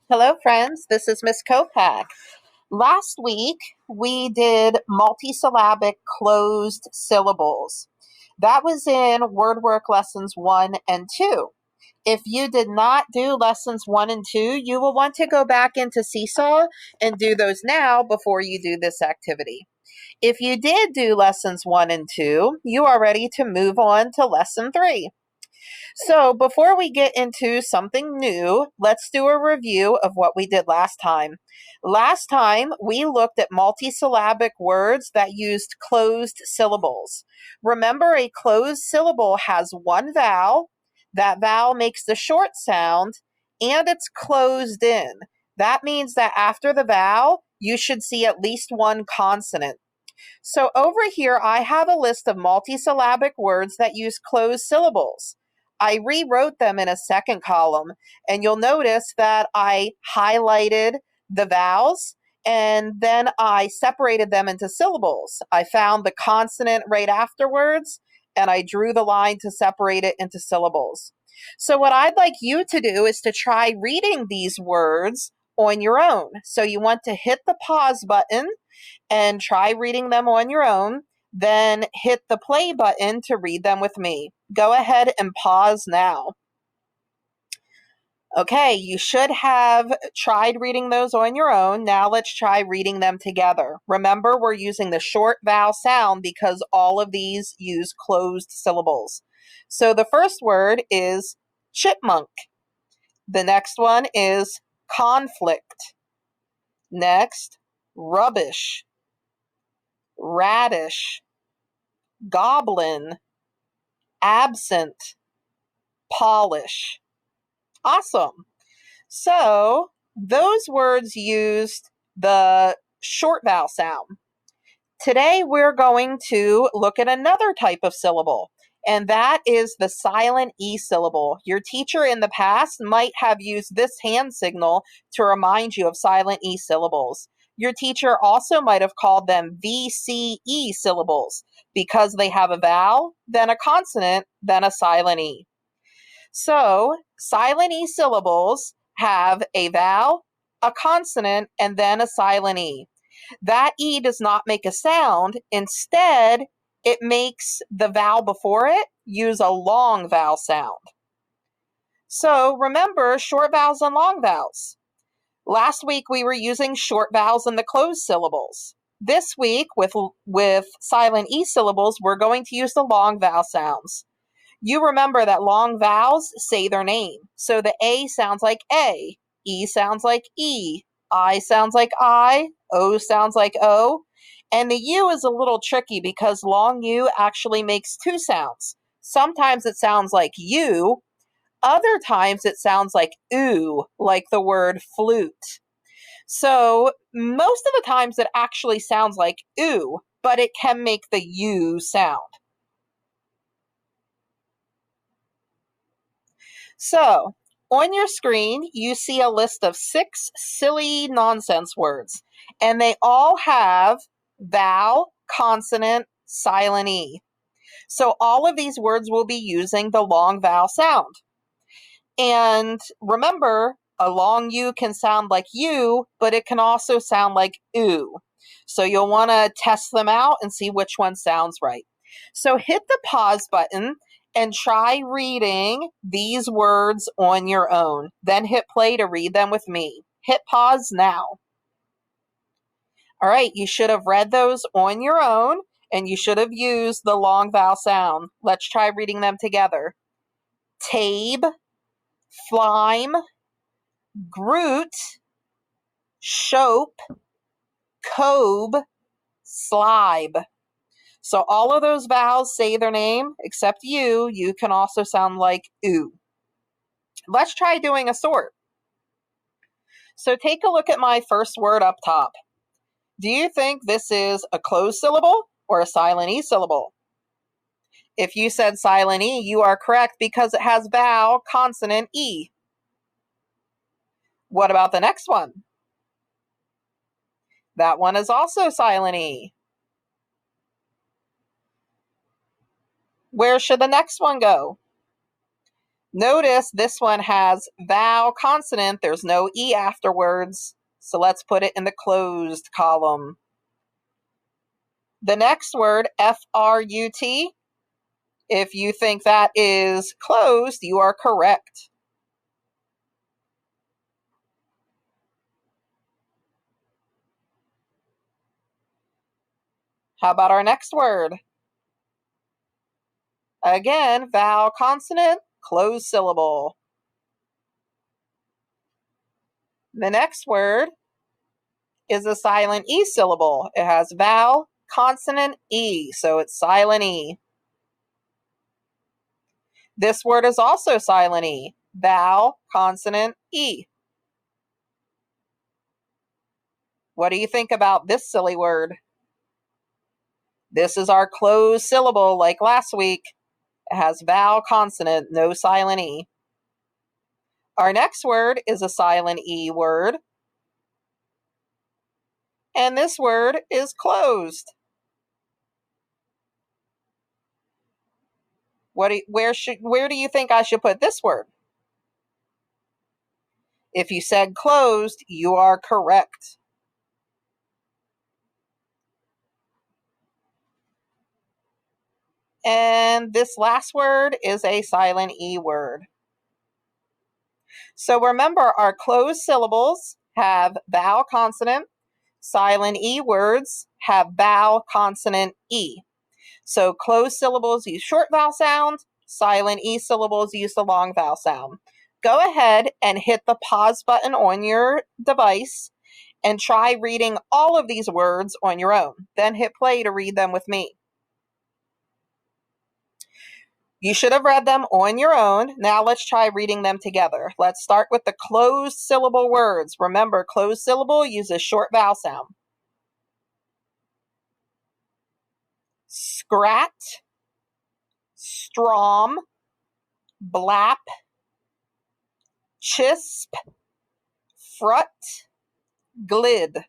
Hello, friends. This is Miss Kopak. Last week, we did multisyllabic closed syllables. That was in word work lessons 1 and 2. If you did not do lessons 1 and 2, you will want to go back into Seesaw and do those now before you do this activity. If you did do lessons 1 and 2, you are ready to move on to lesson 3. So before we get into something new, let's do a review of what we did last time. Last time, we looked at multisyllabic words that used closed syllables. Remember, a closed syllable has one vowel. That vowel makes the short sound, and it's closed in. That means that after the vowel, you should see at least one consonant. So over here, I have a list of multisyllabic words that use closed syllables. I rewrote them in a second column, and you'll notice that I highlighted the vowels and then I separated them into syllables. I found the consonant right afterwards and I drew the line to separate it into syllables. So what I'd like you to do is to try reading these words on your own. So you want to hit the pause button and try reading them on your own. Then hit the play button to read them with me. Go ahead and pause now. Okay, you should have tried reading those on your own. Now let's try reading them together. Remember, we're using the short vowel sound because all of these use closed syllables. So the first word is chipmunk. The next one is conflict. Next, rubbish, radish, goblin, absent, polish. Awesome. So those words used the short vowel sound. Today we're going to look at another type of syllable, and that is the silent E syllable. Your teacher in the past might have used this hand signal to remind you of silent E syllables. Your teacher also might have called them VCE syllables because they have a vowel, then a consonant, then a silent E. So silent E syllables have a vowel, a consonant, and then a silent E. That E does not make a sound. Instead, it makes the vowel before it use a long vowel sound. So remember short vowels and long vowels. Last week we were using short vowels in the closed syllables. This week with silent E syllables, we're going to use the long vowel sounds. You remember that long vowels say their name. So the A sounds like A, E sounds like E, I sounds like I, O sounds like O. And the U is a little tricky because long U actually makes two sounds. Sometimes it sounds like U, other times it sounds like oo, like the word flute. So most of the times it actually sounds like oo, but it can make the U sound. So on your screen, you see a list of 6 silly nonsense words, and they all have vowel, consonant, silent E. So all of these words will be using the long vowel sound. And remember, a long U can sound like you, but it can also sound like oo. So you'll want to test them out and see which one sounds right. So hit the pause button and try reading these words on your own. Then hit play to read them with me. Hit pause now. All right, you should have read those on your own and you should have used the long vowel sound. Let's try reading them together. Tabe, flime, Groot, Shope, Cobe, Slibe. So all of those vowels say their name except you. You can also sound like oo. Let's try doing a sort. So take a look at my first word up top. Do you think this is a closed syllable or a silent E syllable? If you said silent E, you are correct because it has vowel, consonant, E. What about the next one? That one is also silent E. Where should the next one go? Notice this one has vowel consonant. There's no E afterwards. So let's put it in the closed column. The next word, F-R-U-T, if you think that is closed, you are correct. How about our next word? Again, vowel consonant, closed syllable. The next word is a silent E syllable. It has vowel, consonant, E, so it's silent E. This word is also silent E, vowel, consonant, E. What do you think about this silly word? This is our closed syllable like last week. It has vowel, consonant, no silent E. Our next word is a silent E word. And this word is closed. Where do you think I should put this word? If you said closed, you are correct. And this last word is a silent E word. So remember, our closed syllables have vowel consonant. Silent E words have vowel consonant E. So closed syllables use short vowel sound. Silent E syllables use the long vowel sound. Go ahead and hit the pause button on your device and try reading all of these words on your own. Then hit play to read them with me. You should have read them on your own. Now let's try reading them together. Let's start with the closed syllable words. Remember, closed syllable uses short vowel sound. Scrat, strom, blap, chisp, frut, glid.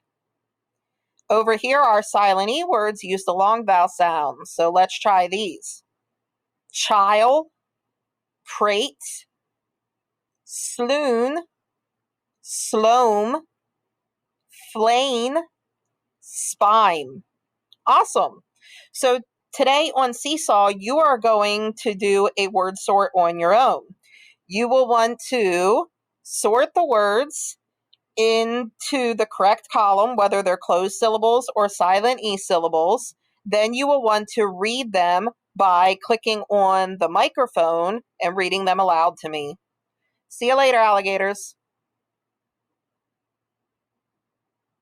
Over here, our silent E words use the long vowel sounds. So let's try these. Chile, prate, sloon, sloam, flane, spine. Awesome. So today on Seesaw, you are going to do a word sort on your own. You will want to sort the words into the correct column, whether they're closed syllables or silent E syllables. Then you will want to read them by clicking on the microphone and reading them aloud to me. See you later, alligators.